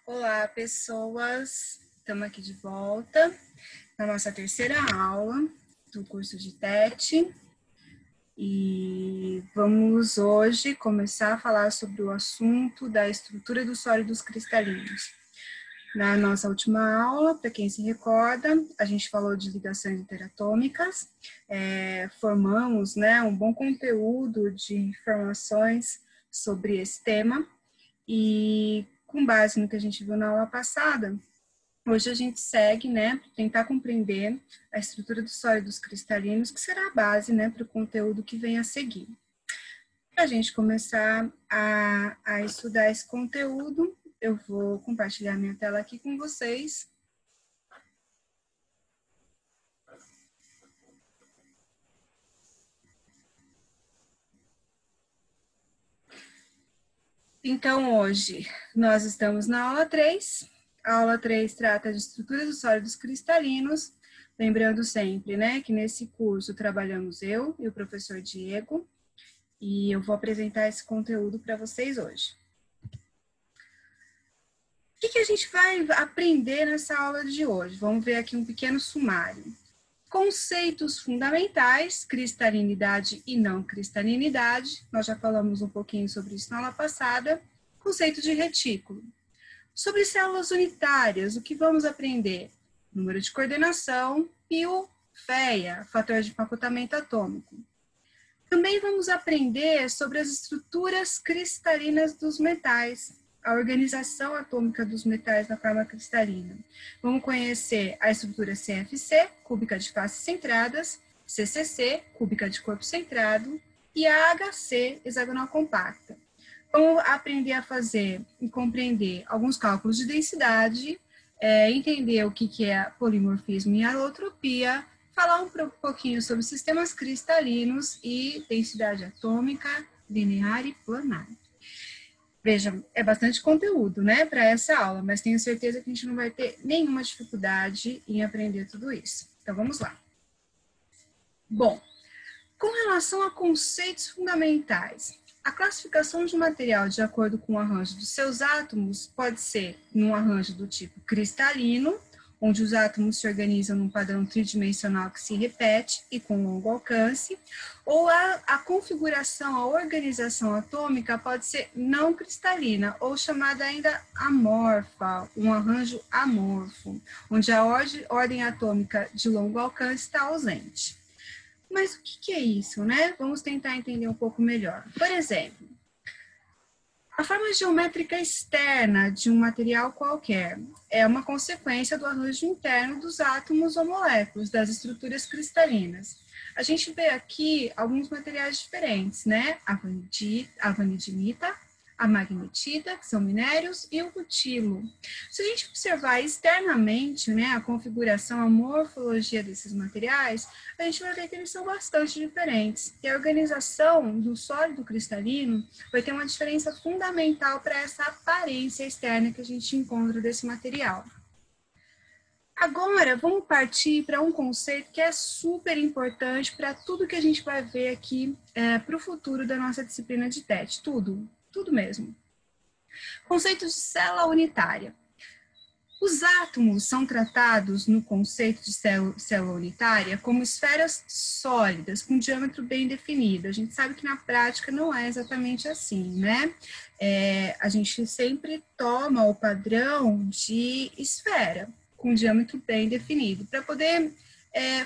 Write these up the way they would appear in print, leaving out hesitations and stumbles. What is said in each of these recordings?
Olá, pessoas! Estamos aqui de volta na nossa terceira aula do curso de TET e vamos hoje começar a falar sobre o assunto da estrutura dos sólidos cristalinos. Na nossa última aula, para quem se recorda, a gente falou de ligações interatômicas, formamos um bom conteúdo de informações sobre esse tema e com base no que a gente viu na aula passada, hoje a gente segue, para tentar compreender a estrutura dos sólidos cristalinos, que será a base, para o conteúdo que vem a seguir. Para a gente começar a estudar esse conteúdo, eu vou compartilhar minha tela aqui com vocês. Então, hoje, nós estamos na aula 3. A aula 3 trata de estrutura dos sólidos cristalinos. Lembrando sempre, que nesse curso trabalhamos eu e o professor Diego. E eu vou apresentar esse conteúdo para vocês hoje. O que a gente vai aprender nessa aula de hoje? Vamos ver aqui um pequeno sumário. Conceitos fundamentais, cristalinidade e não cristalinidade. Nós já falamos um pouquinho sobre isso na aula passada. Conceito de retículo. Sobre células unitárias, o que vamos aprender? Número de coordenação e o FEA, fator de empacotamento atômico. Também vamos aprender sobre as estruturas cristalinas dos metais, a organização atômica dos metais na forma cristalina. Vamos conhecer a estrutura CFC, cúbica de faces centradas, CCC, cúbica de corpo centrado, e a HC, hexagonal compacta. Vamos aprender a fazer e compreender alguns cálculos de densidade, entender o que é polimorfismo e alotropia, falar um pouquinho sobre sistemas cristalinos e densidade atômica, linear e planar. Veja, é bastante conteúdo, para essa aula, mas tenho certeza que a gente não vai ter nenhuma dificuldade em aprender tudo isso. Então, vamos lá. Bom, com relação a conceitos fundamentais, a classificação de um material de acordo com o arranjo dos seus átomos pode ser num arranjo do tipo cristalino, onde os átomos se organizam num padrão tridimensional que se repete e com longo alcance, ou a configuração, a organização atômica pode ser não cristalina, ou chamada ainda amorfa, um arranjo amorfo, onde a ordem atômica de longo alcance está ausente. Mas o que é isso, Vamos tentar entender um pouco melhor. Por exemplo, a forma geométrica externa de um material qualquer é uma consequência do arranjo interno dos átomos ou moléculas das estruturas cristalinas. A gente vê aqui alguns materiais diferentes, A vanadinita, a magnetita, que são minérios, e o rutilo. Se a gente observar externamente, a configuração, a morfologia desses materiais, a gente vai ver que eles são bastante diferentes. E a organização do sólido cristalino vai ter uma diferença fundamental para essa aparência externa que a gente encontra desse material. Agora, vamos partir para um conceito que é super importante para tudo que a gente vai ver aqui para o futuro da nossa disciplina de TET. Tudo mesmo. Conceito de célula unitária. Os átomos são tratados no conceito de célula unitária como esferas sólidas, com diâmetro bem definido. A gente sabe que na prática não é exatamente assim, a gente sempre toma o padrão de esfera, com diâmetro bem definido, para poder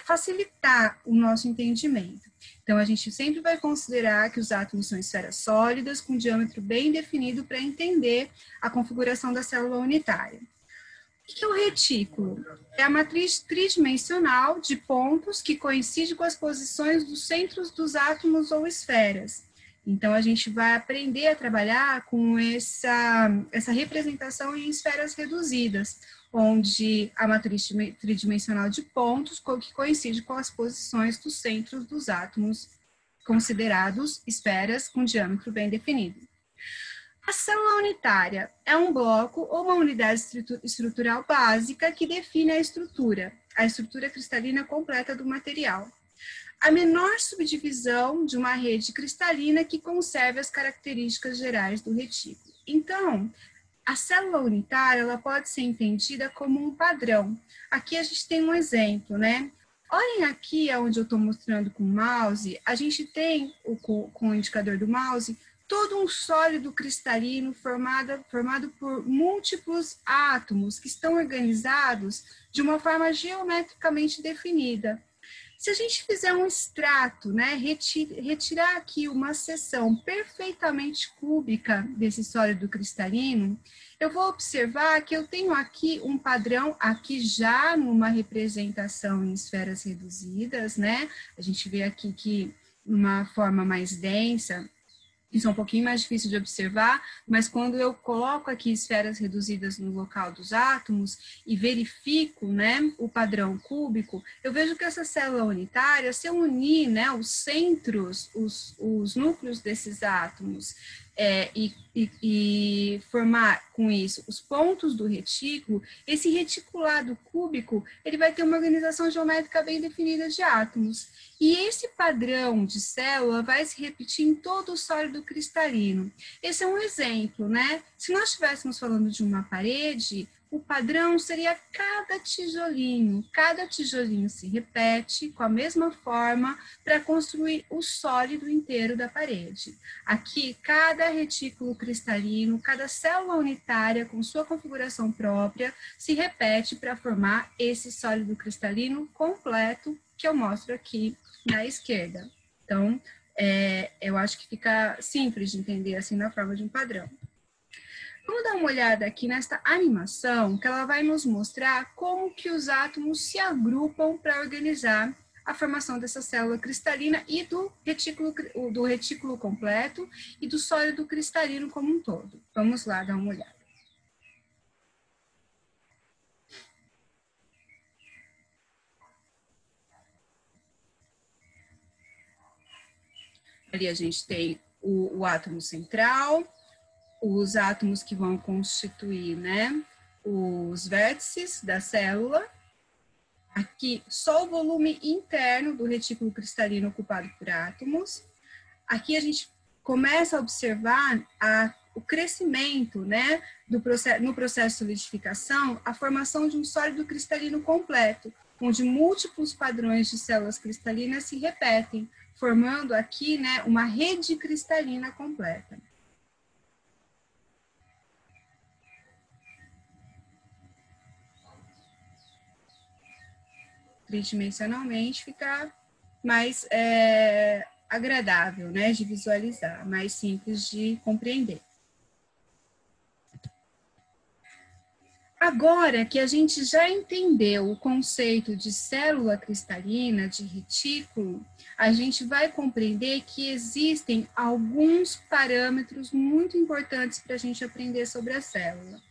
facilitar o nosso entendimento. Então, a gente sempre vai considerar que os átomos são esferas sólidas, com diâmetro bem definido, para entender a configuração da célula unitária. O que é o retículo? É a matriz tridimensional de pontos que coincide com as posições dos centros dos átomos ou esferas. Então, a gente vai aprender a trabalhar com essa representação em esferas reduzidas, onde a matriz tridimensional de pontos que coincide com as posições dos centros dos átomos, considerados esferas com diâmetro bem definido. A célula unitária é um bloco ou uma unidade estrutural básica que define a estrutura cristalina completa do material. A menor subdivisão de uma rede cristalina que conserve as características gerais do retículo. Então, a célula unitária ela pode ser entendida como um padrão. Aqui a gente tem um exemplo, né? Olhem aqui onde eu estou mostrando com o mouse, a gente tem, com o indicador do mouse, todo um sólido cristalino formado por múltiplos átomos que estão organizados de uma forma geometricamente definida. Se a gente fizer um extrato, né, retirar aqui uma seção perfeitamente cúbica desse sólido cristalino, eu vou observar que eu tenho aqui um padrão, aqui já numa representação em esferas reduzidas, né? A gente vê aqui que uma forma mais densa, isso é um pouquinho mais difícil de observar, mas quando eu coloco aqui esferas reduzidas no local dos átomos e verifico, né, o padrão cúbico, eu vejo que essa célula unitária, se eu unir, né, os centros, os núcleos desses átomos, e formar com isso os pontos do retículo, esse reticulado cúbico, ele vai ter uma organização geométrica bem definida de átomos. E esse padrão de célula vai se repetir em todo o sólido cristalino. Esse é um exemplo, né? Se nós estivéssemos falando de uma parede, o padrão seria cada tijolinho se repete com a mesma forma para construir o sólido inteiro da parede. Aqui, cada retículo cristalino, cada célula unitária com sua configuração própria se repete para formar esse sólido cristalino completo que eu mostro aqui na esquerda. Então, eu acho que fica simples de entender assim na forma de um padrão. Vamos dar uma olhada aqui nesta animação, que ela vai nos mostrar como que os átomos se agrupam para organizar a formação dessa célula cristalina e do retículo completo e do sólido cristalino como um todo. Vamos lá dar uma olhada. Ali a gente tem o átomo central, os átomos que vão constituir, né, os vértices da célula. Aqui, só o volume interno do retículo cristalino ocupado por átomos. Aqui a gente começa a observar o crescimento, né, no processo de solidificação, a formação de um sólido cristalino completo, onde múltiplos padrões de células cristalinas se repetem, formando aqui, né, uma rede cristalina completa. Tridimensionalmente fica mais agradável, né, de visualizar, mais simples de compreender. Agora que a gente já entendeu o conceito de célula cristalina, de retículo, a gente vai compreender que existem alguns parâmetros muito importantes para a gente aprender sobre a célula.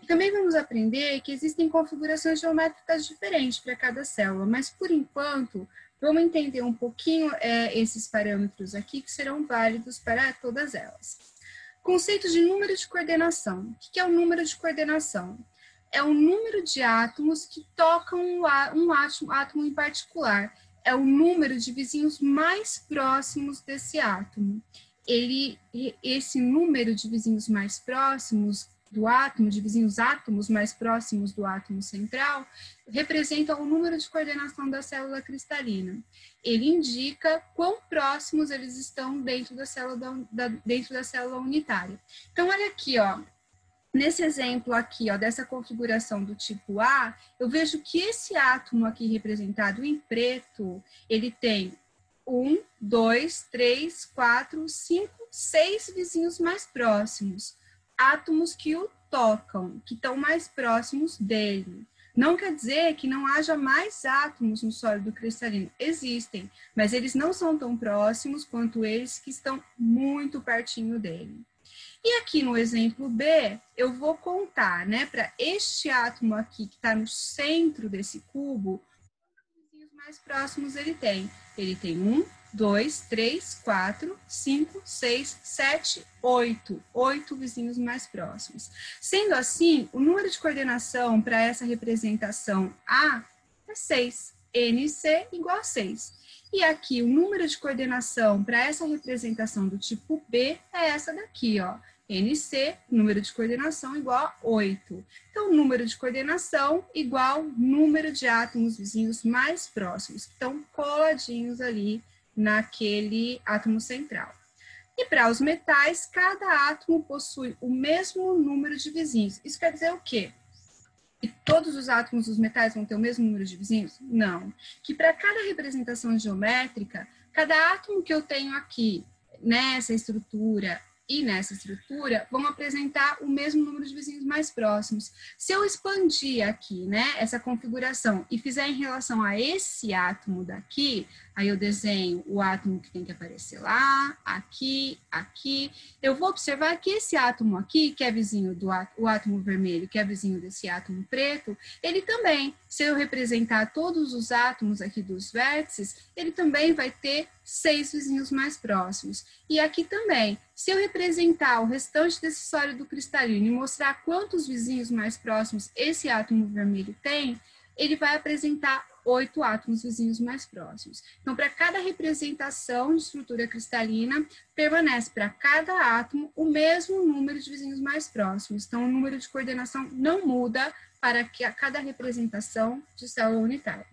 Também vamos aprender que existem configurações geométricas diferentes para cada célula, mas por enquanto, vamos entender um pouquinho esses parâmetros aqui que serão válidos para todas elas. Conceito de número de coordenação. O que é o número de coordenação? É o número de átomos que tocam um átomo em particular. É o número de vizinhos mais próximos desse átomo. Esse número de vizinhos mais próximos do átomo, de vizinhos átomos mais próximos do átomo central, representa o número de coordenação da célula cristalina. Ele indica quão próximos eles estão dentro da célula unitária. Então, olha aqui, ó. Nesse exemplo aqui, ó, dessa configuração do tipo A, eu vejo que esse átomo aqui representado em preto, ele tem 1, 2, 3, 4, 5, 6 vizinhos mais próximos. Átomos que o tocam, que estão mais próximos dele. Não quer dizer que não haja mais átomos no sólido cristalino. Existem, mas eles não são tão próximos quanto eles que estão muito pertinho dele. E aqui no exemplo B, eu vou contar, né, para este átomo aqui que está no centro desse cubo, quantos vizinhos mais próximos ele tem. Ele tem 1, 2, 3, 4, 5, 6, 7, 8. 8 vizinhos mais próximos. Sendo assim, o número de coordenação para essa representação A é 6. NC igual a 6. E aqui, o número de coordenação para essa representação do tipo B é essa daqui, ó. NC, número de coordenação, igual a 8. Então, número de coordenação igual número de átomos vizinhos mais próximos, que estão coladinhos ali naquele átomo central. E para os metais, cada átomo possui o mesmo número de vizinhos. Isso quer dizer o quê? Que todos os átomos dos metais vão ter o mesmo número de vizinhos? Não. Que para cada representação geométrica, cada átomo que eu tenho aqui, nessa estrutura e nessa estrutura, vão apresentar o mesmo número de vizinhos mais próximos. Se eu expandir aqui, né, essa configuração e fizer em relação a esse átomo daqui, aí eu desenho o átomo que tem que aparecer lá, aqui, aqui. Eu vou observar que esse átomo aqui, que é vizinho do o átomo vermelho, que é vizinho desse átomo preto, ele também, se eu representar todos os átomos aqui dos vértices, ele também vai ter 6 vizinhos mais próximos. E aqui também, se eu representar o restante desse sólido cristalino e mostrar quantos vizinhos mais próximos esse átomo vermelho tem, ele vai apresentar 8 átomos vizinhos mais próximos. Então, para cada representação de estrutura cristalina, permanece para cada átomo o mesmo número de vizinhos mais próximos. Então, o número de coordenação não muda para cada representação de célula unitária.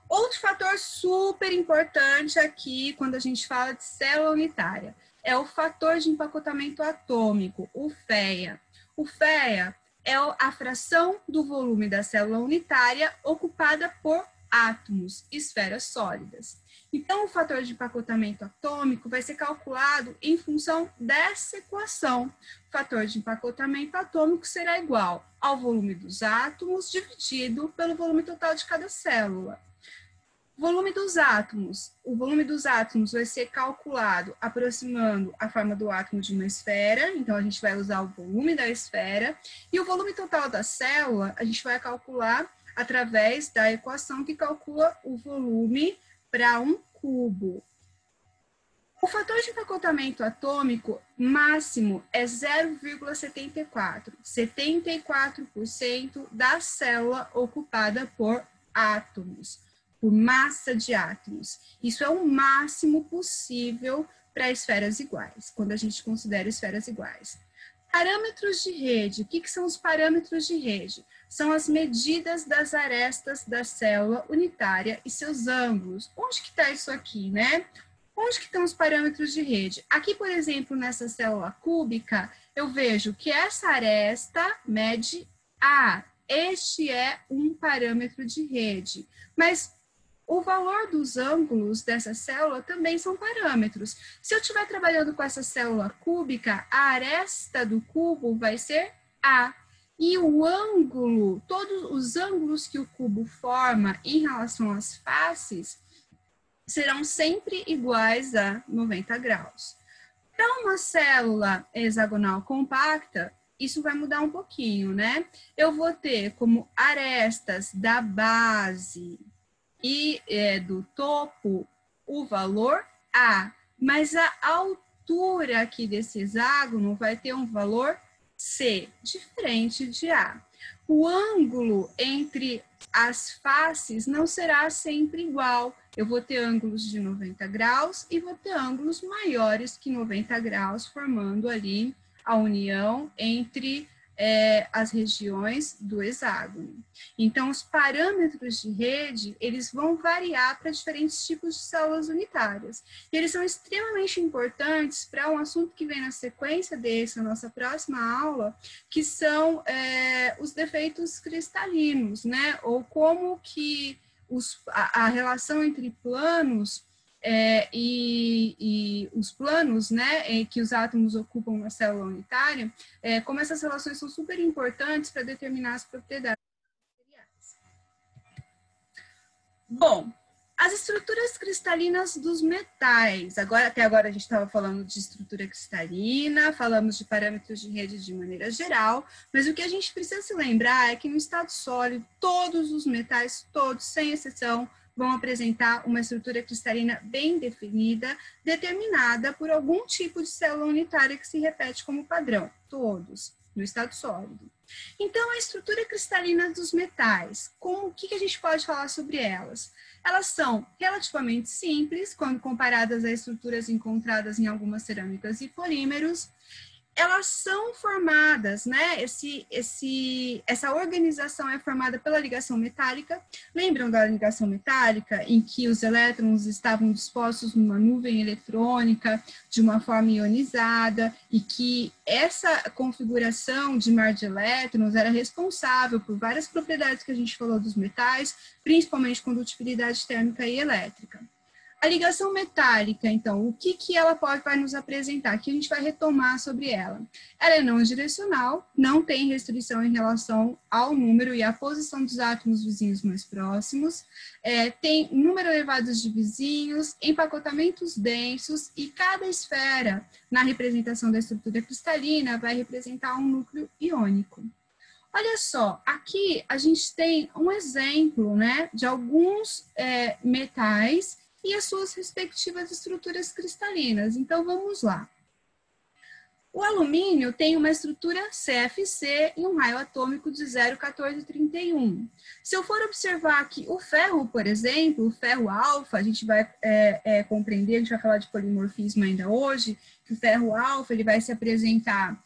Outro fator super importante aqui, quando a gente fala de célula unitária, é o fator de empacotamento atômico, o FeA. O FeA é a fração do volume da célula unitária ocupada por átomos, esferas sólidas. Então, o fator de empacotamento atômico vai ser calculado em função dessa equação. O fator de empacotamento atômico será igual ao volume dos átomos dividido pelo volume total de cada célula. Volume dos átomos. O volume dos átomos vai ser calculado aproximando a forma do átomo de uma esfera, então a gente vai usar o volume da esfera, e o volume total da célula a gente vai calcular através da equação que calcula o volume para um cubo. O fator de empacotamento atômico máximo é 0,74, 74% da célula ocupada por átomos, por massa de átomos. Isso é o máximo possível para esferas iguais, quando a gente considera esferas iguais. Parâmetros de rede. O que são os parâmetros de rede? São as medidas das arestas da célula unitária e seus ângulos. Onde que está isso aqui, né? Onde que estão os parâmetros de rede? Aqui, por exemplo, nessa célula cúbica, eu vejo que essa aresta mede A. Este é um parâmetro de rede. Mas o valor dos ângulos dessa célula também são parâmetros. Se eu estiver trabalhando com essa célula cúbica, a aresta do cubo vai ser A. E o ângulo, todos os ângulos que o cubo forma em relação às faces, serão sempre iguais a 90 graus. Para uma célula hexagonal compacta, isso vai mudar um pouquinho, né? Eu vou ter como arestas da base e do topo o valor A, mas a altura aqui desse hexágono vai ter um valor C, diferente de A. O ângulo entre as faces não será sempre igual. Eu vou ter ângulos de 90 graus e vou ter ângulos maiores que 90 graus, formando ali a união entre as regiões do hexágono. Então, os parâmetros de rede, eles vão variar para diferentes tipos de células unitárias. E eles são extremamente importantes para um assunto que vem na sequência desse, na nossa próxima aula, que são os defeitos cristalinos, né? Ou como que a relação entre planos e os planos, né, que os átomos ocupam na célula unitária, como essas relações são super importantes para determinar as propriedades materiais. Bom, as estruturas cristalinas dos metais. Até agora a gente estava falando de estrutura cristalina, falamos de parâmetros de rede de maneira geral, mas o que a gente precisa se lembrar é que no estado sólido, todos os metais, todos, sem exceção, vão apresentar uma estrutura cristalina bem definida, determinada por algum tipo de célula unitária que se repete como padrão, todos, no estado sólido. Então, a estrutura cristalina dos metais, o que a gente pode falar sobre elas? Elas são relativamente simples, quando comparadas a estruturas encontradas em algumas cerâmicas e polímeros. Elas são formadas, né? Essa organização é formada pela ligação metálica. Lembram da ligação metálica, em que os elétrons estavam dispostos numa nuvem eletrônica de uma forma ionizada, e que essa configuração de mar de elétrons era responsável por várias propriedades que a gente falou dos metais, principalmente condutibilidade térmica e elétrica. A ligação metálica, então, o que ela vai nos apresentar? Aqui a gente vai retomar sobre ela. Ela é não direcional, não tem restrição em relação ao número e à posição dos átomos vizinhos mais próximos, tem número elevado de vizinhos, empacotamentos densos, e cada esfera, na representação da estrutura cristalina, vai representar um núcleo iônico. Olha só, aqui a gente tem um exemplo, né, de alguns metais e as suas respectivas estruturas cristalinas. Então, vamos lá. O alumínio tem uma estrutura CFC e um raio atômico de 0,1431. Se eu for observar aqui o ferro, por exemplo, o ferro alfa, a gente vai compreender, a gente vai falar de polimorfismo ainda hoje, que o ferro alfa ele vai se apresentar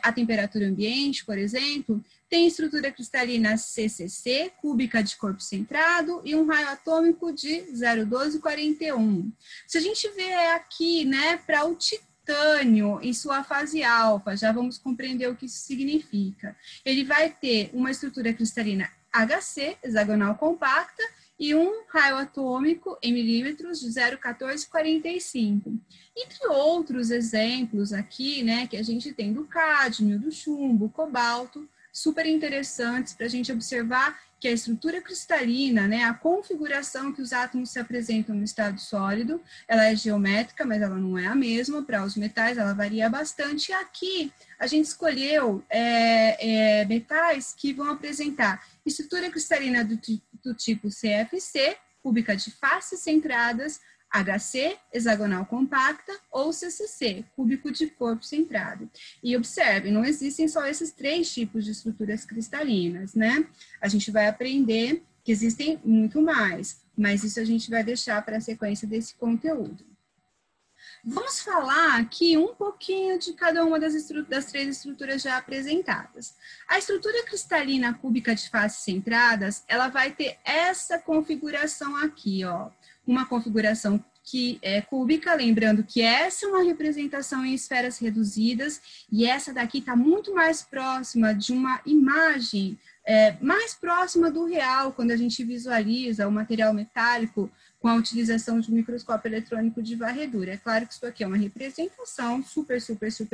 a temperatura ambiente, por exemplo, tem estrutura cristalina CCC, cúbica de corpo centrado, e um raio atômico de 0,1241. Se a gente vê aqui, né, para o titânio em sua fase alfa, já vamos compreender o que isso significa. Ele vai ter uma estrutura cristalina HC, hexagonal compacta, e um raio atômico em milímetros de 0,1445. Entre outros exemplos aqui, né, que a gente tem do cádmio, do chumbo, cobalto, super interessantes para a gente observar que a estrutura cristalina, né, a configuração que os átomos se apresentam no estado sólido, ela é geométrica, mas ela não é a mesma. Para os metais, ela varia bastante. E aqui, a gente escolheu metais que vão apresentar estrutura cristalina do tipo CFC, cúbica de faces centradas, HC, hexagonal compacta, ou CCC, cúbico de corpo centrado. E observe, não existem só esses 3 tipos de estruturas cristalinas, né? A gente vai aprender que existem muito mais, mas isso a gente vai deixar para a sequência desse conteúdo. Vamos falar aqui um pouquinho de cada uma das 3 estruturas já apresentadas. A estrutura cristalina cúbica de faces centradas, ela vai ter essa configuração aqui, ó. Uma configuração que é cúbica, lembrando que essa é uma representação em esferas reduzidas, e essa daqui está muito mais próxima de uma imagem, mais próxima do real, quando a gente visualiza o material metálico com a utilização de um microscópio eletrônico de varredura. É claro que isso aqui é uma representação super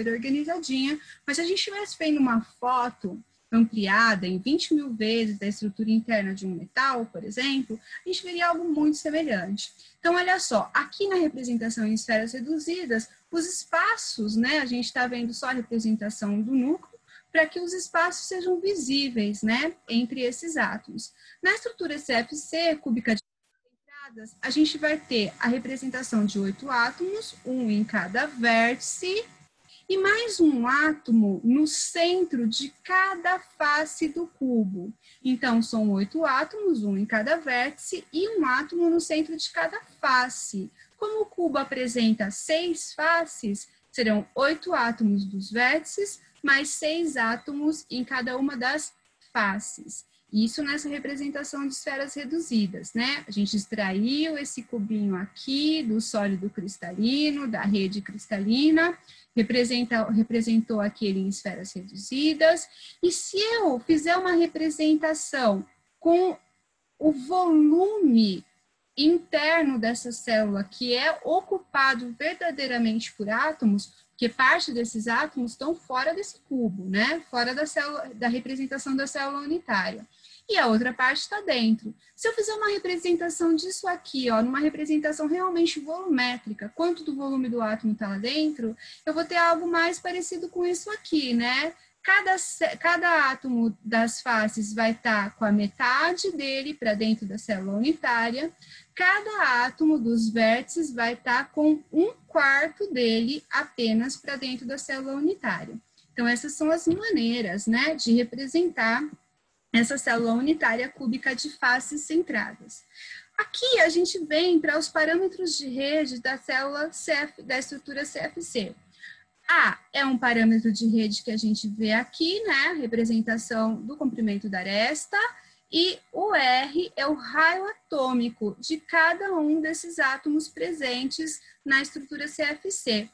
organizadinha, mas se a gente estivesse vendo uma foto ampliada em 20.000 vezes da estrutura interna de um metal, por exemplo, a gente veria algo muito semelhante. Então, olha só, aqui na representação em esferas reduzidas, os espaços, né, a gente está vendo só a representação do núcleo, para que os espaços sejam visíveis, né, entre esses átomos. Na estrutura CFC, cúbica de centradas, a gente vai ter a representação de 8 átomos, um em cada vértice, e mais um átomo no centro de cada face do cubo. Então, são 8 átomos, um em cada vértice, e um átomo no centro de cada face. Como o cubo apresenta 6 faces, serão 8 átomos dos vértices, mais 6 átomos em cada uma das faces. Isso nessa representação de esferas reduzidas, né? A gente extraiu esse cubinho aqui do sólido cristalino, da rede cristalina, representou aquele em esferas reduzidas. E se eu fizer uma representação com o volume interno dessa célula, que é ocupado verdadeiramente por átomos, porque parte desses átomos estão fora desse cubo, né? Fora da célula, da representação da célula unitária. E a outra parte está dentro. Se eu fizer uma representação disso aqui, ó, numa representação realmente volumétrica, quanto do volume do átomo está lá dentro, eu vou ter algo mais parecido com isso aqui, né? Cada átomo das faces vai estar com a metade dele para dentro da célula unitária, cada átomo dos vértices vai estar com 1/4 dele apenas para dentro da célula unitária. Então, essas são as maneiras, né, de representar essa célula unitária cúbica de faces centradas. Aqui a gente vem para os parâmetros de rede da célula da estrutura CFC. A é um parâmetro de rede que a gente vê aqui, né, a representação do comprimento da aresta, e o R é o raio atômico de cada um desses átomos presentes na estrutura CFC.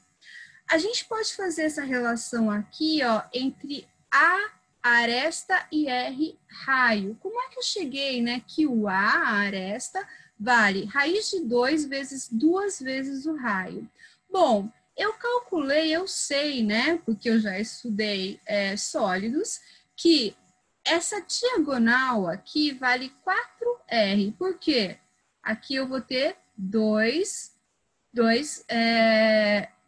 A gente pode fazer essa relação aqui, ó, entre A, aresta, e R, raio. Como é que eu cheguei, né, que o A, aresta, vale raiz de 2 vezes 2 vezes o raio? Bom, eu calculei, eu sei, né, porque eu já estudei sólidos, que essa diagonal aqui vale 4R. Por quê? Aqui eu vou ter dois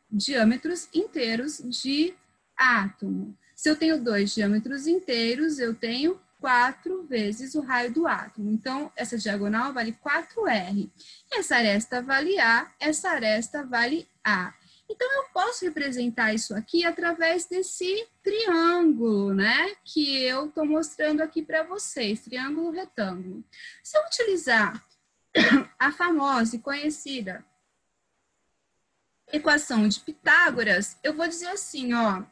diâmetros inteiros de átomo. Se eu tenho 2 diâmetros inteiros, eu tenho 4 vezes o raio do átomo. Então, essa diagonal vale 4R. Essa aresta vale A, essa aresta vale A. Então, eu posso representar isso aqui através desse triângulo, né? Que eu estou mostrando aqui para vocês, triângulo retângulo. Se eu utilizar a famosa e conhecida equação de Pitágoras, eu vou dizer assim, ó,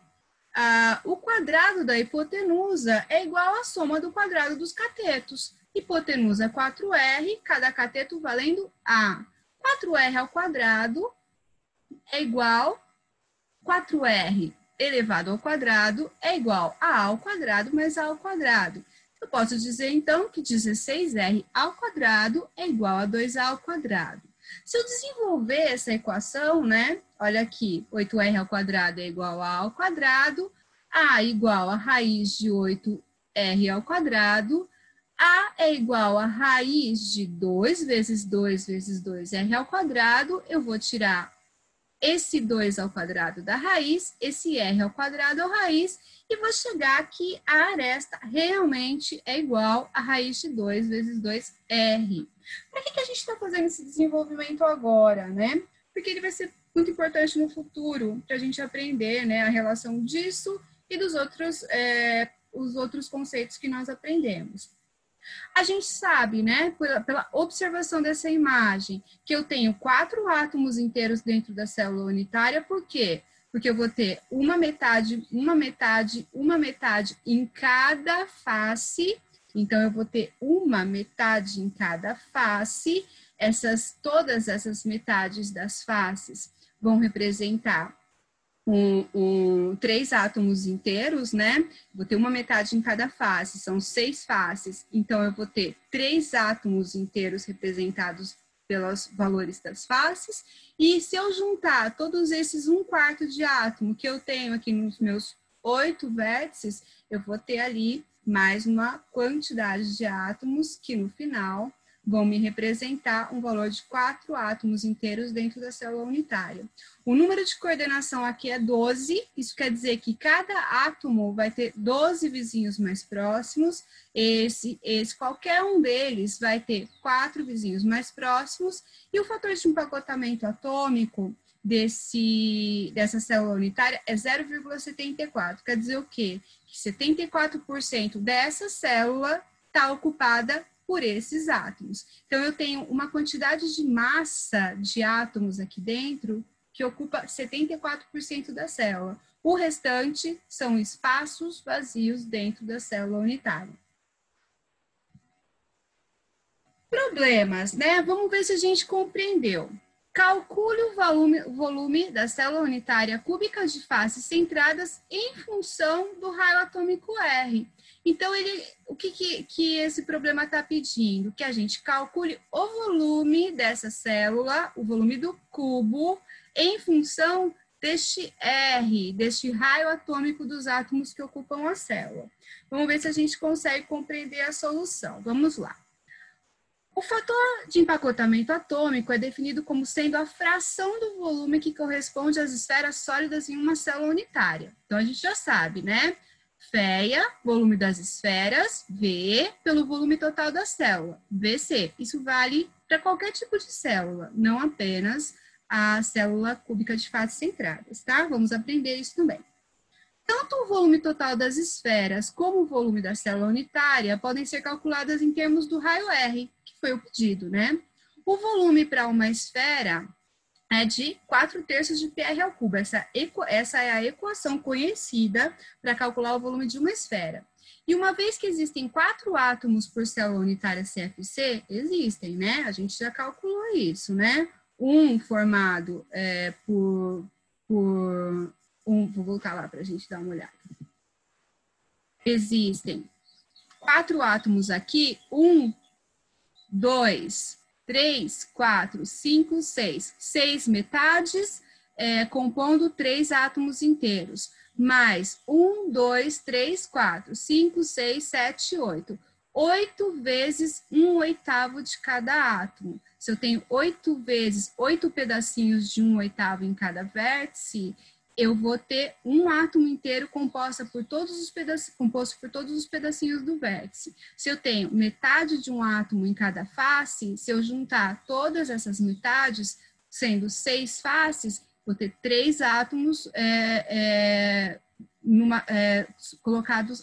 o quadrado da hipotenusa é igual à soma do quadrado dos catetos. Hipotenusa 4R, cada cateto valendo A. 4R ao quadrado é igual 4R elevado ao quadrado é igual a A ao quadrado mais A ao quadrado. Eu posso dizer, então, que 16R ao quadrado é igual a 2A ao quadrado. Se eu desenvolver essa equação, né? Olha aqui, 8R ao quadrado é igual a A ao quadrado, A igual a raiz de 8R ao quadrado, A é igual a raiz de 2 vezes 2 vezes 2R ao quadrado, eu vou tirar esse 2 ao quadrado da raiz, esse R ao quadrado ao raiz, e vou chegar que a aresta realmente é igual a raiz de 2 vezes 2R. Para que a gente está fazendo esse desenvolvimento agora, né? Porque ele vai ser muito importante no futuro, para a gente aprender, né, a relação disso e dos outros, os outros conceitos que nós aprendemos. A gente sabe, né, pela observação dessa imagem, que eu tenho 4 átomos inteiros dentro da célula unitária, por quê? Porque eu vou ter uma metade, uma metade, uma metade em cada face, então eu vou ter uma metade em cada face, todas essas metades das faces vão representar 3 átomos inteiros, né? Vou ter uma metade em cada face, são 6 faces. Então, eu vou ter 3 átomos inteiros representados pelos valores das faces. E se eu juntar todos esses 1/4 de átomo que eu tenho aqui nos meus 8 vértices, eu vou ter ali mais uma quantidade de átomos que, no final, vão me representar um valor de 4 átomos inteiros dentro da célula unitária. O número de coordenação aqui é 12, isso quer dizer que cada átomo vai ter 12 vizinhos mais próximos, qualquer um deles vai ter 4 vizinhos mais próximos, e o fator de empacotamento atômico dessa célula unitária é 0,74, quer dizer o quê? Que 74% dessa célula está ocupada por esses átomos. Então, eu tenho uma quantidade de massa de átomos aqui dentro que ocupa 74% da célula. O restante são espaços vazios dentro da célula unitária. Problemas, né? Vamos ver se a gente compreendeu. Calcule o volume da célula unitária cúbica de faces centradas em função do raio atômico R. Então, o que esse problema está pedindo? Que a gente calcule o volume dessa célula, o volume do cubo, em função deste R, deste raio atômico dos átomos que ocupam a célula. Vamos ver se a gente consegue compreender a solução. Vamos lá. O fator de empacotamento atômico é definido como sendo a fração do volume que corresponde às esferas sólidas em uma célula unitária. Então, a gente já sabe, né? FEA, volume das esferas, V, pelo volume total da célula, VC. Isso vale para qualquer tipo de célula, não apenas a célula cúbica de faces centradas, tá? Vamos aprender isso também. Tanto o volume total das esferas como o volume da célula unitária podem ser calculadas em termos do raio R, que foi o pedido, né? O volume para uma esfera é de 4/3 de PR ao cubo. Essa é a equação conhecida para calcular o volume de uma esfera. E uma vez que existem 4 átomos por célula unitária CFC, existem, né? A gente já calculou isso, né? Um formado por vou voltar lá para a gente dar uma olhada. Existem 4 átomos aqui, 1, 2, 3, 4, 5, 6. 6 metades, compondo 3 átomos inteiros. Mais 1, 2, 3, 4, 5, 6, 7, 8. 8 vezes 1/8 de cada átomo. Se eu tenho 8 vezes 8 pedacinhos de 1/8 em cada vértice, eu vou ter um átomo inteiro composto por todos os pedacinhos do vértice. Se eu tenho metade de um átomo em cada face, se eu juntar todas essas metades, sendo 6 faces, vou ter 3 átomos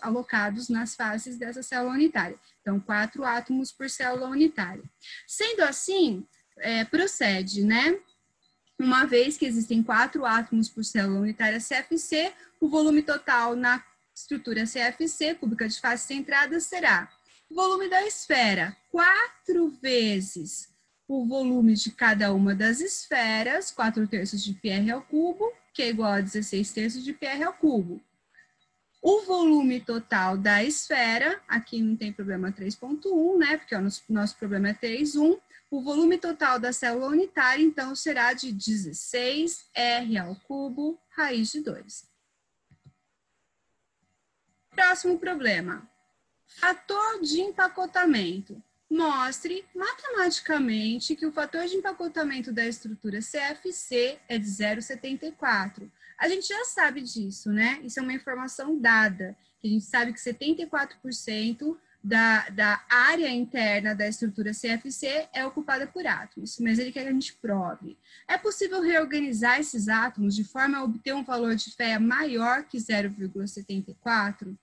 alocados nas faces dessa célula unitária. Então, 4 átomos por célula unitária. Sendo assim, procede, né? Uma vez que existem 4 átomos por célula unitária CFC, o volume total na estrutura CFC, cúbica de face centrada, será o volume da esfera, 4 vezes o volume de cada uma das esferas, 4/3 de PR ao cubo, que é igual a 16/3 de PR ao cubo. O volume total da esfera, aqui não tem problema 3.1, né, porque o nosso problema é 3.1, o volume total da célula unitária, então, será de 16R ao cubo, raiz de 2. Próximo problema. Fator de empacotamento. Mostre matematicamente que o fator de empacotamento da estrutura CFC é de 0,74. A gente já sabe disso, né? Isso é uma informação dada, que a gente sabe que 74% da área interna da estrutura CFC é ocupada por átomos, mas ele quer que a gente prove. É possível reorganizar esses átomos de forma a obter um valor de FeA maior que 0,74?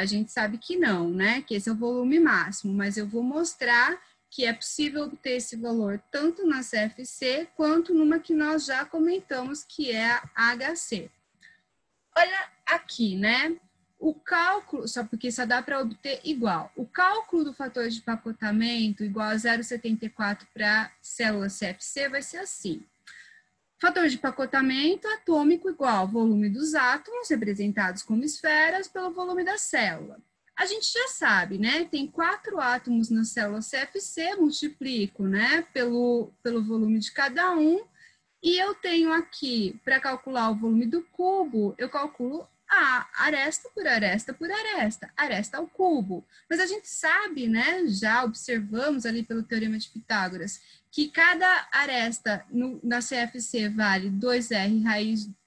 A gente sabe que não, né? Que esse é o volume máximo, mas eu vou mostrar que é possível obter esse valor tanto na CFC quanto numa que nós já comentamos, que é a HC. Olha aqui, né? O cálculo, só porque só dá para obter igual. O cálculo do fator de empacotamento igual a 0,74 para célula CFC vai ser assim. Fator de empacotamento atômico igual ao volume dos átomos, representados como esferas, pelo volume da célula. A gente já sabe, né? Tem 4 átomos na célula CFC, multiplico, né? Pelo volume de cada um. E eu tenho aqui, para calcular o volume do cubo, eu calculo aresta por aresta por aresta, aresta ao cubo. Mas a gente sabe, né, já observamos ali pelo Teorema de Pitágoras, que cada aresta na CFC vale 2R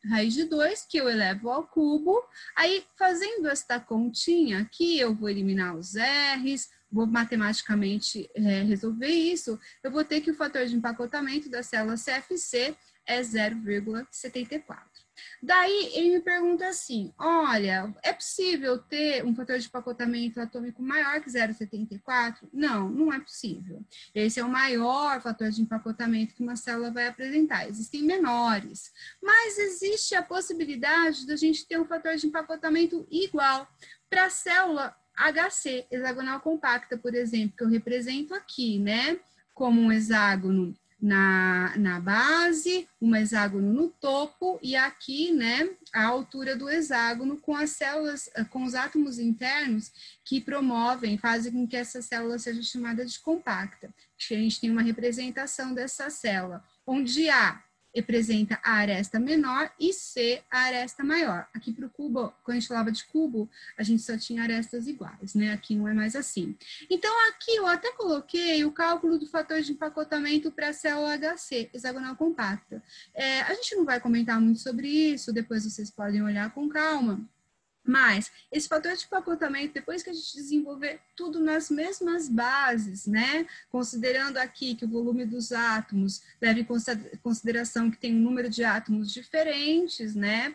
raiz de 2, que eu elevo ao cubo. Aí, fazendo esta continha aqui, eu vou eliminar os R's, vou matematicamente resolver isso, eu vou ter que o fator de empacotamento da célula CFC é 0,74. Daí, ele me pergunta assim, olha, é possível ter um fator de empacotamento atômico maior que 0,74? Não, não é possível. Esse é o maior fator de empacotamento que uma célula vai apresentar. Existem menores, mas existe a possibilidade da gente ter um fator de empacotamento igual para a célula HC, hexagonal compacta, por exemplo, que eu represento aqui, né? Como um hexágono na base, um hexágono no topo, e aqui, né, a altura do hexágono com as células, com os átomos internos que fazem com que essa célula seja chamada de compacta. A gente tem uma representação dessa célula, onde A representa a aresta menor e C a aresta maior. Aqui para o cubo, quando a gente falava de cubo, a gente só tinha arestas iguais, né? Aqui não é mais assim. Então, aqui eu até coloquei o cálculo do fator de empacotamento para a célula HC, hexagonal compacta. A gente não vai comentar muito sobre isso, depois vocês podem olhar com calma. Mas esse fator de empacotamento, depois que a gente desenvolver tudo nas mesmas bases, né? Considerando aqui que o volume dos átomos leva em consideração que tem um número de átomos diferentes, né?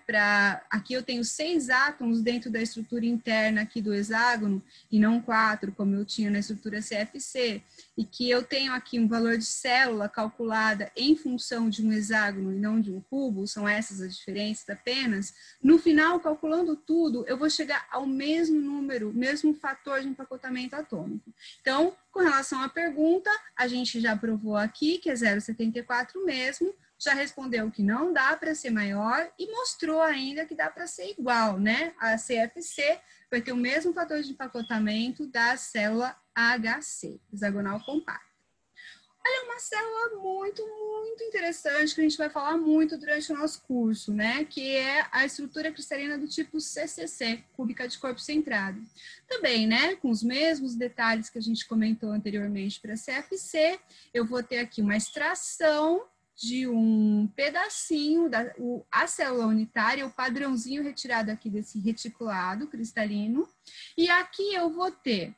Aqui eu tenho 6 átomos dentro da estrutura interna aqui do hexágono, e não 4, como eu tinha na estrutura CFC, e que eu tenho aqui um valor de célula calculada em função de um hexágono e não de um cubo, são essas as diferenças apenas. No final, calculando tudo, eu vou chegar ao mesmo número, mesmo fator de empacotamento atômico. Então, com relação à pergunta, a gente já provou aqui que é 0,74 mesmo, já respondeu que não dá para ser maior e mostrou ainda que dá para ser igual, né? A CFC vai ter o mesmo fator de empacotamento da célula HC, hexagonal compacta. Olha, uma célula muito interessante que a gente vai falar muito durante o nosso curso, né? Que é a estrutura cristalina do tipo CCC, cúbica de corpo centrado. Também, né? Com os mesmos detalhes que a gente comentou anteriormente para a CFC, eu vou ter aqui uma extração de um pedacinho, a célula unitária, o padrãozinho retirado aqui desse reticulado cristalino, e aqui eu vou ter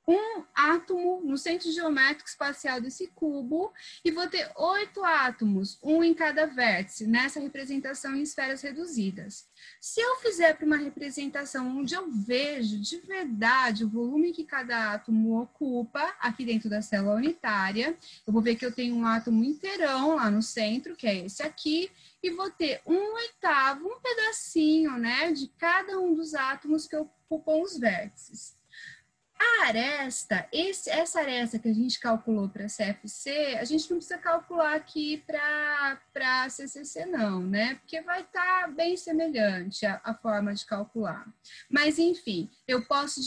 um átomo no centro geométrico espacial desse cubo e vou ter 8 átomos, um em cada vértice, nessa representação em esferas reduzidas. Se eu fizer para uma representação onde eu vejo de verdade o volume que cada átomo ocupa aqui dentro da célula unitária, eu vou ver que eu tenho um átomo inteirão lá no centro, que é esse aqui, e vou ter 1/8, um pedacinho, né, de cada um dos átomos que ocupam os vértices. A aresta, essa aresta que a gente calculou para CFC, a gente não precisa calcular aqui para CCC não, né? Porque vai estar bem semelhante a forma de calcular. Mas, enfim, eu posso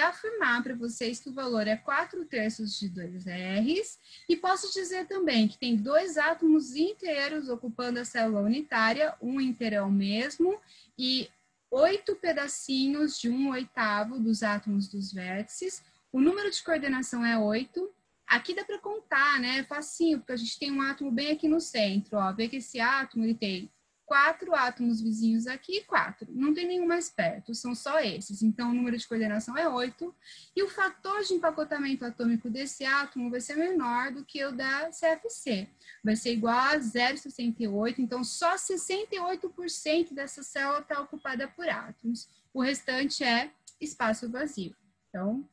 afirmar para vocês que o valor é 4/3 de 2Rs, e posso dizer também que tem 2 átomos inteiros ocupando a célula unitária, um inteirão mesmo, e 8 pedacinhos de 1/8 dos átomos dos vértices. O número de coordenação é 8. Aqui dá para contar, né? É facinho, porque a gente tem um átomo bem aqui no centro. Ó. Vê que esse átomo ele tem 4 átomos vizinhos aqui e 4. Não tem nenhum mais perto, são só esses. Então, o número de coordenação é 8. E o fator de empacotamento atômico desse átomo vai ser menor do que o da CFC. Vai ser igual a 0,68. Então, só 68% dessa célula está ocupada por átomos. O restante é espaço vazio. Então,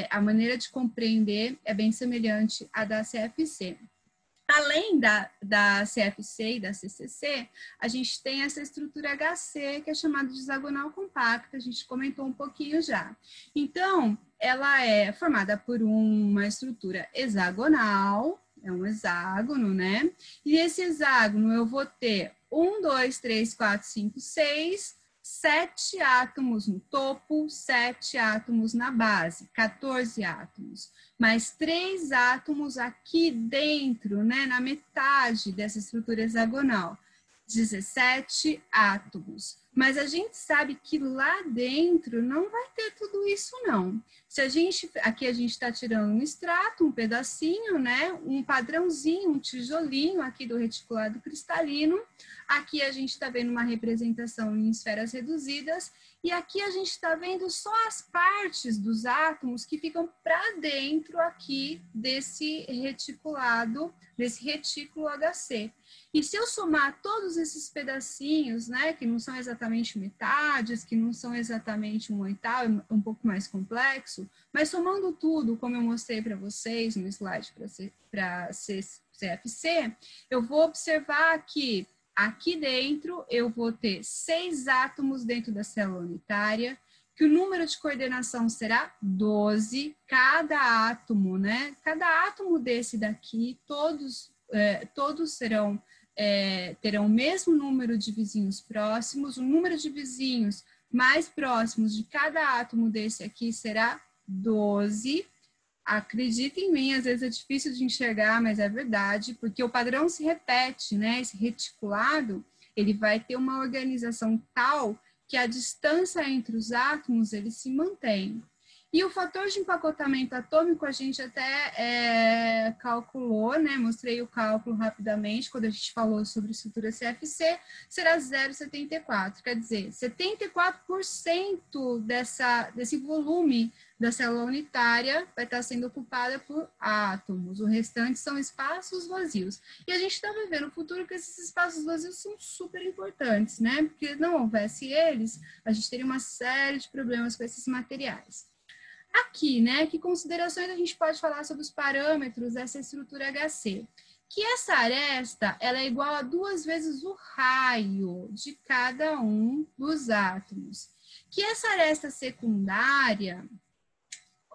a maneira de compreender é bem semelhante à da CFC. Além da CFC e da CCC, a gente tem essa estrutura HC, que é chamada de hexagonal compacta, a gente comentou um pouquinho já. Então, ela é formada por uma estrutura hexagonal, é um hexágono, né? E esse hexágono eu vou ter 1, 2, 3, 4, 5, 6, 7 átomos no topo, 7 átomos na base, 14 átomos. Mais 3 átomos aqui dentro, né, na metade dessa estrutura hexagonal, 17 átomos. Mas a gente sabe que lá dentro não vai ter tudo isso, não. Aqui a gente está tirando um extrato, um pedacinho, né, um padrãozinho, um tijolinho aqui do reticulado cristalino. Aqui a gente está vendo uma representação em esferas reduzidas, e aqui a gente está vendo só as partes dos átomos que ficam para dentro aqui desse reticulado, desse retículo HC. E se eu somar todos esses pedacinhos, né, que não são exatamente metades, que não são exatamente 1/8, é um pouco mais complexo, mas somando tudo, como eu mostrei para vocês no slide para CFC, eu vou observar que aqui dentro eu vou ter 6 átomos dentro da célula unitária, que o número de coordenação será 12, cada átomo, né? Cada átomo desse daqui, todos terão o mesmo número de vizinhos próximos. O número de vizinhos mais próximos de cada átomo desse aqui será 12. Acredita em mim, às vezes é difícil de enxergar, mas é verdade, porque o padrão se repete, né? Esse reticulado, ele vai ter uma organização tal que a distância entre os átomos, ele se mantém. E o fator de empacotamento atômico a gente até calculou, né? Mostrei o cálculo rapidamente quando a gente falou sobre estrutura CFC, será 0,74. Quer dizer, 74% desse volume da célula unitária vai estar sendo ocupada por átomos. O restante são espaços vazios. E a gente está vivendo no futuro que esses espaços vazios são super importantes, né? Porque se não houvesse eles, a gente teria uma série de problemas com esses materiais. Aqui, né, que considerações a gente pode falar sobre os parâmetros dessa estrutura HC? Que essa aresta, ela é igual a 2 vezes o raio de cada um dos átomos. Que essa aresta secundária,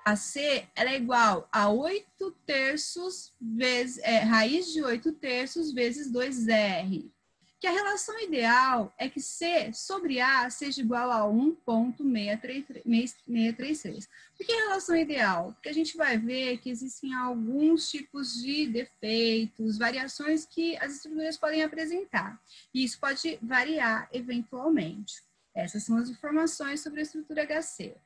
a C, ela é igual a 8 terços vezes, raiz de 8 terços vezes 2R. Que a relação ideal é que C sobre A seja igual a 1,633. Por que a relação ideal? Porque a gente vai ver que existem alguns tipos de defeitos, variações que as estruturas podem apresentar. E isso pode variar eventualmente. Essas são as informações sobre a estrutura HC.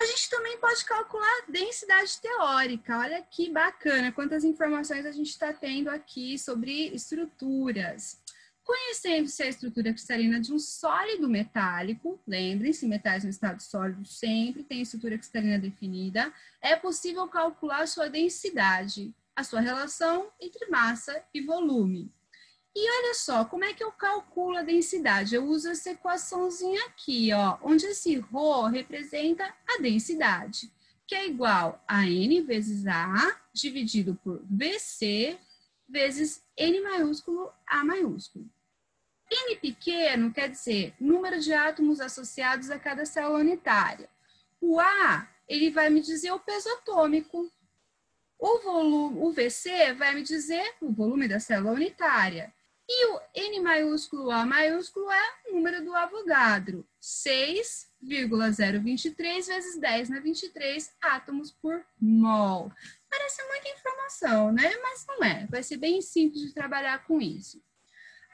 A gente também pode calcular a densidade teórica. Olha que bacana, quantas informações a gente está tendo aqui sobre estruturas. Conhecendo-se a estrutura cristalina de um sólido metálico, lembrem-se, metais no estado sólido sempre tem estrutura cristalina definida, é possível calcular sua densidade, a sua relação entre massa e volume. E olha só, como é que eu calculo a densidade? Eu uso essa equaçãozinha aqui, ó, onde esse ρ representa a densidade, que é igual a N vezes A dividido por VC vezes N maiúsculo A maiúsculo. N pequeno quer dizer número de átomos associados a cada célula unitária. O A, ele vai me dizer o peso atômico. O volume, o VC vai me dizer o volume da célula unitária. E o N maiúsculo A maiúsculo é o número do Avogadro, 6,023 vezes 10 na 23 átomos por mol. Parece muita informação, né? Mas não é. Vai ser bem simples de trabalhar com isso.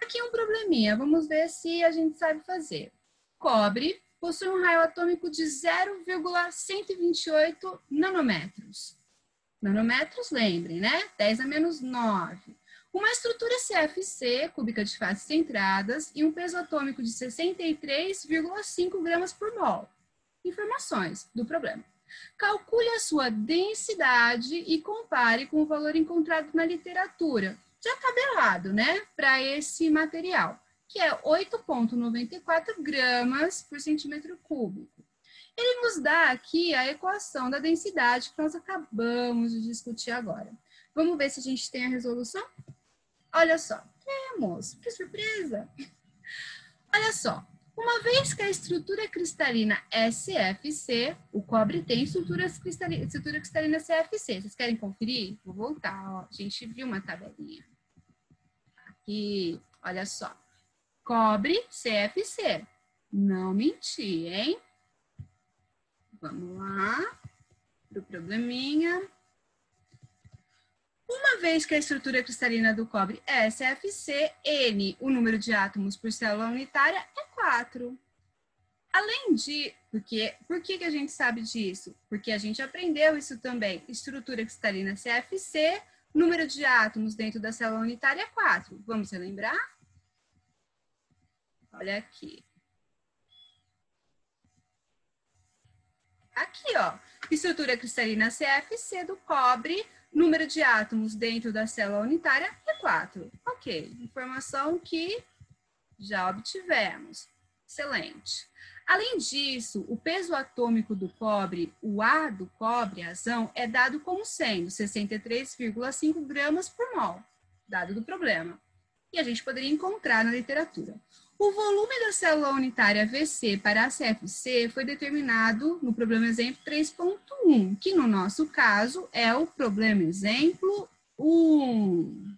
Aqui um probleminha. Vamos ver se a gente sabe fazer. Cobre possui um raio atômico de 0,128 nanômetros. Nanômetros, lembrem, né? 10 a menos 9. Uma estrutura CFC, cúbica de faces centradas, e um peso atômico de 63,5 gramas por mol. Informações do problema. Calcule a sua densidade e compare com o valor encontrado na literatura, já tabelado, né, para esse material, que é 8,94 gramas por centímetro cúbico. Ele nos dá aqui a equação da densidade que nós acabamos de discutir agora. Vamos ver se a gente tem a resolução? Olha só, temos, que surpresa! Olha só, uma vez que a estrutura cristalina é CFC, o cobre tem estrutura cristalina CFC. Vocês querem conferir? Vou voltar, ó. A gente viu uma tabelinha. Aqui, olha só. Cobre CFC. Não menti, hein? Vamos lá para o probleminha. Uma vez que a estrutura cristalina do cobre é CFC, N, o número de átomos por célula unitária, é 4. Além de... Por que a gente sabe disso? Porque a gente aprendeu isso também. Estrutura cristalina CFC, número de átomos dentro da célula unitária é 4. Vamos relembrar? Olha aqui. Aqui, ó. Estrutura cristalina CFC do cobre, número de átomos dentro da célula unitária é 4. Ok, informação que já obtivemos. Excelente. Além disso, o peso atômico do cobre, o A do cobre, azão, é dado como sendo 63,5 gramas por mol, dado do problema. E a gente poderia encontrar na literatura. O volume da célula unitária VC para a CFC foi determinado no problema exemplo 3.1, que no nosso caso é o problema exemplo 1.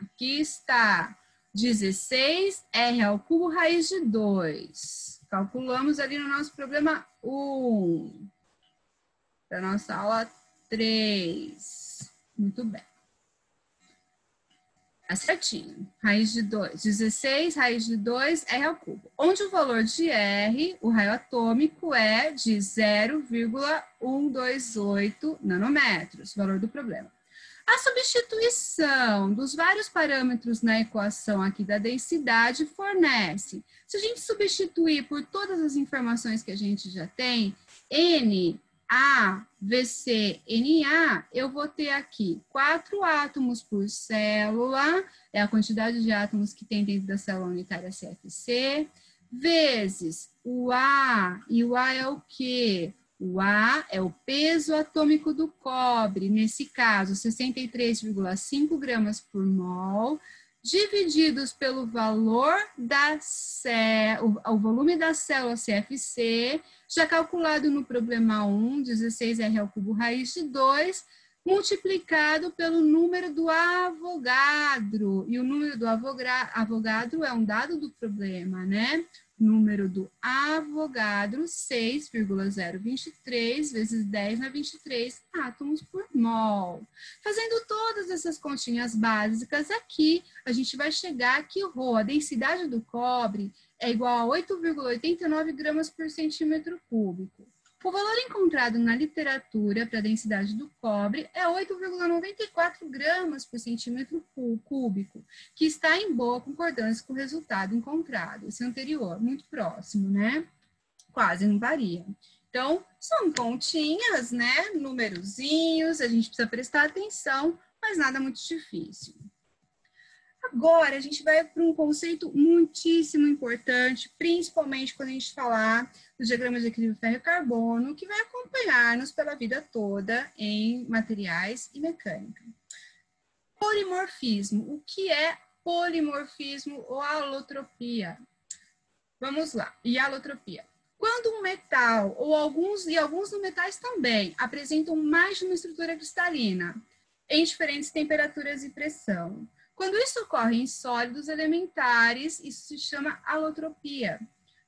Aqui está 16 R ao cubo raiz de 2. Calculamos ali no nosso problema 1. Para a nossa aula 3. Muito bem. Tá certinho. Raiz de 2, 16 raiz de 2 R ao cubo. Onde o valor de R, o raio atômico, é de 0,128 nanômetros, valor do problema. A substituição dos vários parâmetros na equação aqui da densidade fornece. Se a gente substituir por todas as informações que a gente já tem, N, A, VC, NA, eu vou ter aqui 4 átomos por célula, é a quantidade de átomos que tem dentro da célula unitária CFC, vezes o A, e o A é o quê? O A é o peso atômico do cobre, nesse caso, 63,5 gramas por mol, divididos pelo valor o volume da célula CFC, já calculado no problema 1, 16R ao cubo raiz de 2, multiplicado pelo número do Avogadro. E o número do Avogadro é um dado do problema, né? Número do Avogadro, 6,023 vezes 10 na 23 átomos por mol. Fazendo todas essas continhas básicas aqui, a gente vai chegar que Rho, a densidade do cobre, é igual a 8,89 gramas por centímetro cúbico. O valor encontrado na literatura para a densidade do cobre é 8,94 gramas por centímetro cúbico, que está em boa concordância com o resultado encontrado. Esse anterior, muito próximo, né? Quase não varia. Então, são continhas, né? Numerozinhos, a gente precisa prestar atenção, mas nada muito difícil. Agora, a gente vai para um conceito muitíssimo importante, principalmente quando a gente falar do diagrama de equilíbrio ferro-carbono, que vai acompanhar-nos pela vida toda em materiais e mecânica. Polimorfismo. O que é polimorfismo ou alotropia? Vamos lá. E alotropia. Quando um metal, ou alguns dos metais também, apresentam mais de uma estrutura cristalina, em diferentes temperaturas e pressão. Quando isso ocorre em sólidos elementares, isso se chama alotropia.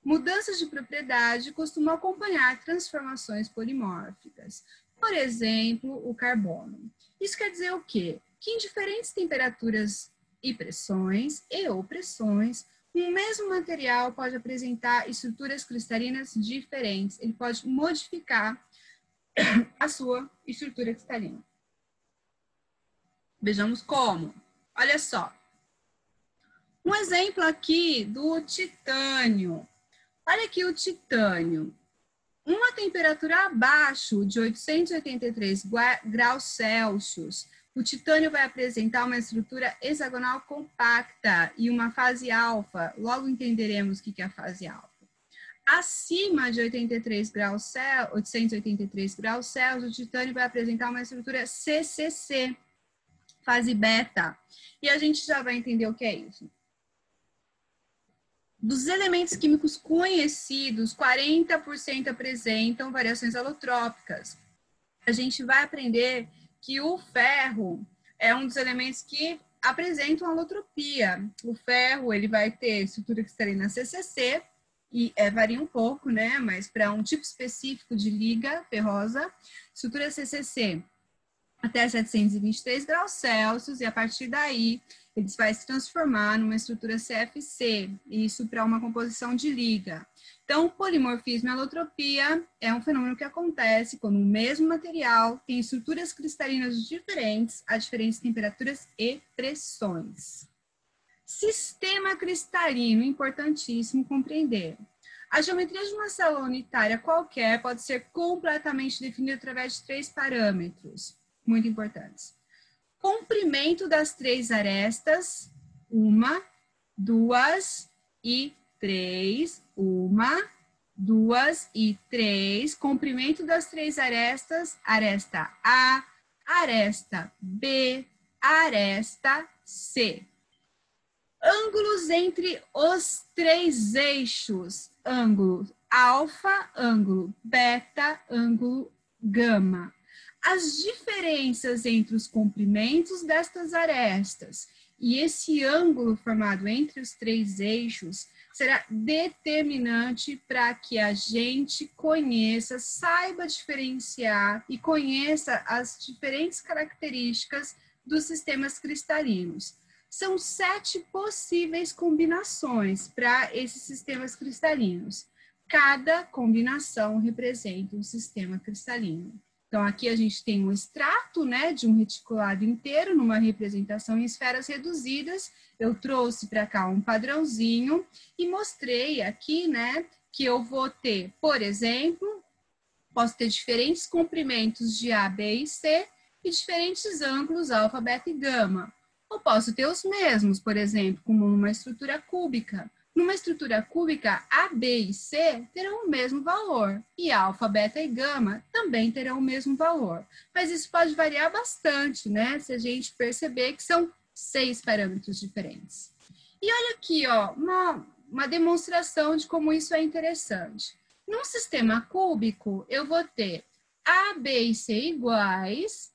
Mudanças de propriedade costumam acompanhar transformações polimórficas. Por exemplo, o carbono. Isso quer dizer o quê? Que em diferentes temperaturas e pressões, um mesmo material pode apresentar estruturas cristalinas diferentes. Ele pode modificar a sua estrutura cristalina. Vejamos como. Olha só, um exemplo aqui do titânio. Olha aqui o titânio. Uma temperatura abaixo de 883 graus Celsius, o titânio vai apresentar uma estrutura hexagonal compacta e uma fase alfa. Logo entenderemos o que é a fase alfa. Acima de 883 graus Celsius, o titânio vai apresentar uma estrutura CCC, fase beta. E a gente já vai entender o que é isso. Dos elementos químicos conhecidos, 40% apresentam variações alotrópicas. A gente vai aprender que o ferro é um dos elementos que apresentam alotropia. O ferro, ele vai ter estrutura cristalina CCC, e varia um pouco, né? Mas para um tipo específico de liga ferrosa, estrutura CCC até 723 graus Celsius, e a partir daí ele vai se transformar numa estrutura CFC, isso para uma composição de liga. Então, polimorfismo e alotropia é um fenômeno que acontece quando o mesmo material tem estruturas cristalinas diferentes a diferentes temperaturas e pressões. Sistema cristalino, importantíssimo compreender. A geometria de uma célula unitária qualquer pode ser completamente definida através de 3 parâmetros muito importantes. Comprimento das 3 arestas, 1, 2 e 3. 1, 2 e 3. Comprimento das 3 arestas, aresta A, aresta B, aresta C. Ângulos entre os 3 eixos, ângulo alfa, ângulo beta, ângulo gama. As diferenças entre os comprimentos destas arestas e esse ângulo formado entre os 3 eixos será determinante para que a gente conheça, saiba diferenciar e conheça as diferentes características dos sistemas cristalinos. São 7 possíveis combinações para esses sistemas cristalinos. Cada combinação representa um sistema cristalino. Então, aqui a gente tem um extrato, né, de um reticulado inteiro, numa representação em esferas reduzidas. Eu trouxe para cá um padrãozinho e mostrei aqui, né, que eu vou ter, por exemplo, posso ter diferentes comprimentos de A, B e C e diferentes ângulos alfa, beta e gama. Ou posso ter os mesmos, por exemplo, como numa estrutura cúbica. Numa estrutura cúbica, A, B e C terão o mesmo valor, e alfa, beta e gama também terão o mesmo valor. Mas isso pode variar bastante, né? Se a gente perceber que são 6 parâmetros diferentes. E olha aqui, ó, uma demonstração de como isso é interessante. Num sistema cúbico, eu vou ter A, B e C iguais,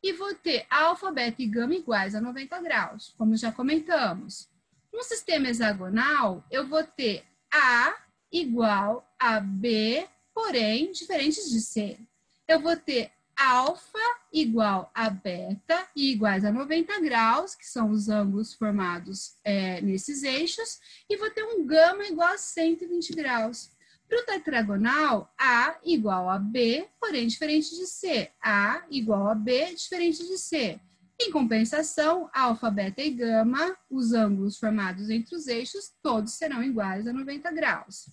e vou ter alfa, beta e gama iguais a 90 graus, como já comentamos. No sistema hexagonal, eu vou ter A igual a B, porém diferentes de C. Eu vou ter alfa igual a beta e iguais a 90 graus, que são os ângulos formados nesses eixos, e vou ter um gama igual a 120 graus. Para o tetragonal, A igual a B, porém diferente de C. A igual a B, diferente de C. Em compensação, alfa, beta e gama, os ângulos formados entre os eixos, todos serão iguais a 90 graus.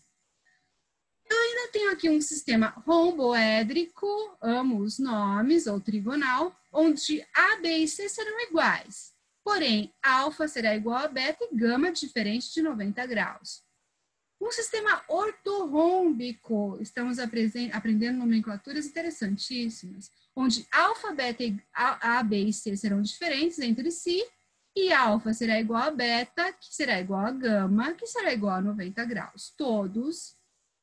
Eu ainda tenho aqui um sistema romboédrico, amo os nomes, ou trigonal, onde A, B e C serão iguais. Porém, alfa será igual a beta e gama diferente de 90 graus. Um sistema ortorrômbico, estamos aprendendo nomenclaturas interessantíssimas, onde alfa, beta, A, B e C serão diferentes entre si, e alfa será igual a beta, que será igual a gama, que será igual a 90 graus. Todos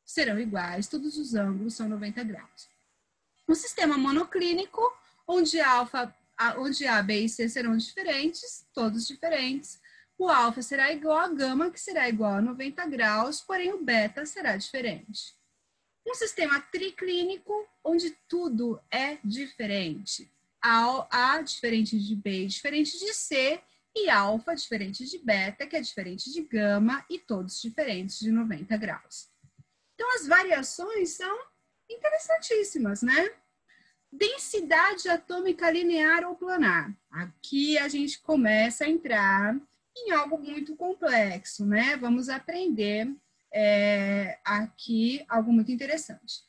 serão iguais, todos os ângulos são 90 graus. Um sistema monoclínico, onde A, B e C serão diferentes, todos diferentes. O alfa será igual a gama, que será igual a 90 graus, porém o beta será diferente. Um sistema triclínico, onde tudo é diferente. A diferente de B, diferente de C, e alfa diferente de beta, que é diferente de gama, e todos diferentes de 90 graus. Então, as variações são interessantíssimas, né? Densidade atômica linear ou planar. Aqui a gente começa a entrar em algo muito complexo, né? Vamos aprender aqui algo muito interessante.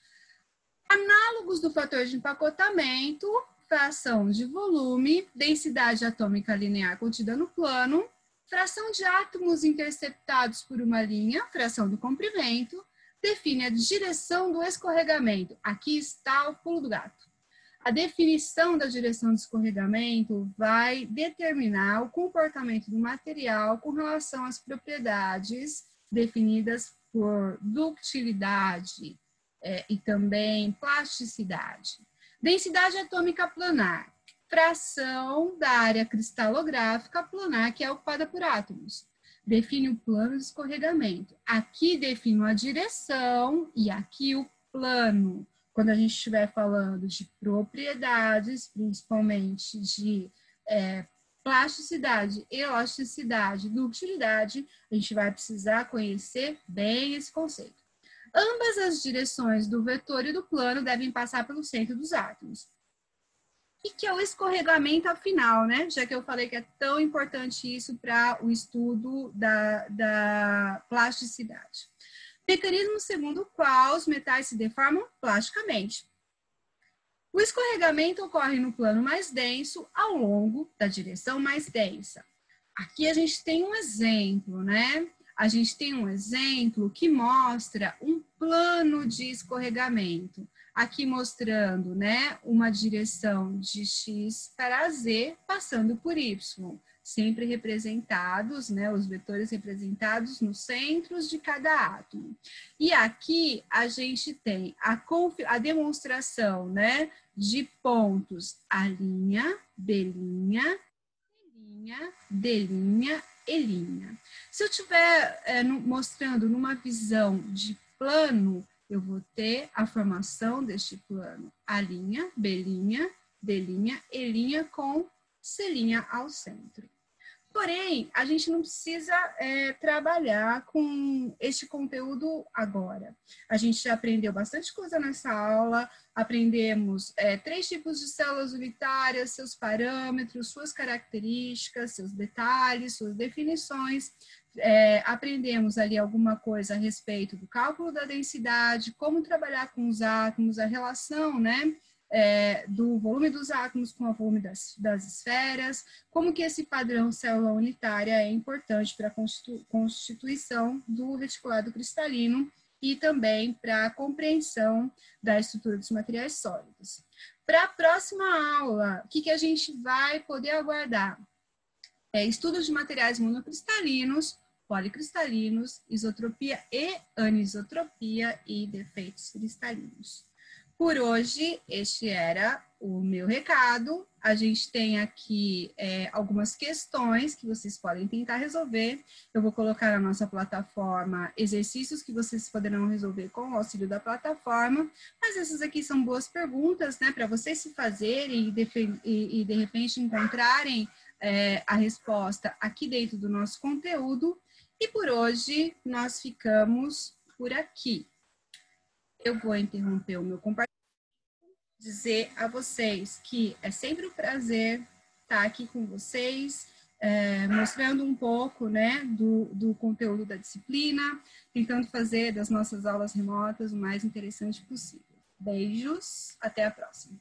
Análogos do fator de empacotamento, fração de volume, densidade atômica linear contida no plano, fração de átomos interceptados por uma linha, fração do comprimento, define a direção do escorregamento. Aqui está o pulo do gato. A definição da direção de escorregamento vai determinar o comportamento do material com relação às propriedades definidas por ductilidade e também plasticidade. Densidade atômica planar, fração da área cristalográfica planar que é ocupada por átomos. Define o plano de escorregamento. Aqui defino a direção e aqui o plano. Quando a gente estiver falando de propriedades, principalmente de plasticidade, elasticidade, ductilidade, a gente vai precisar conhecer bem esse conceito. Ambas as direções do vetor e do plano devem passar pelo centro dos átomos. O que é o escorregamento afinal, né? Já que eu falei que é tão importante isso para o estudo da plasticidade. Mecanismo segundo o qual os metais se deformam plasticamente. O escorregamento ocorre no plano mais denso ao longo da direção mais densa. Aqui a gente tem um exemplo, né? A gente tem um exemplo que mostra um plano de escorregamento. Aqui mostrando, né, uma direção de X para Z passando por Y. Sempre representados, né, os vetores representados nos centros de cada átomo. E aqui a gente tem a demonstração, né, de pontos A', B', D', E'. Se eu estiver mostrando numa visão de plano, eu vou ter a formação deste plano A', B', D', E' com C' ao centro. Porém, a gente não precisa trabalhar com este conteúdo agora. A gente já aprendeu bastante coisa nessa aula, aprendemos 3 tipos de células unitárias, seus parâmetros, suas características, seus detalhes, suas definições. Aprendemos ali alguma coisa a respeito do cálculo da densidade, como trabalhar com os átomos, a relação, né? Do volume dos átomos com o volume das esferas, como que esse padrão célula unitária é importante para a constituição do reticulado cristalino e também para a compreensão da estrutura dos materiais sólidos. Para a próxima aula, o que a gente vai poder aguardar? Estudos de materiais monocristalinos, policristalinos, isotropia e anisotropia e defeitos cristalinos. Por hoje, este era o meu recado. A gente tem aqui algumas questões que vocês podem tentar resolver. Eu vou colocar na nossa plataforma exercícios que vocês poderão resolver com o auxílio da plataforma. Mas essas aqui são boas perguntas, né, para vocês se fazerem e de repente encontrarem a resposta aqui dentro do nosso conteúdo. E por hoje, nós ficamos por aqui. Eu vou interromper o meu compartilhamento, dizer a vocês que é sempre um prazer estar aqui com vocês, mostrando um pouco, né, do conteúdo da disciplina, tentando fazer das nossas aulas remotas o mais interessante possível. Beijos, até a próxima.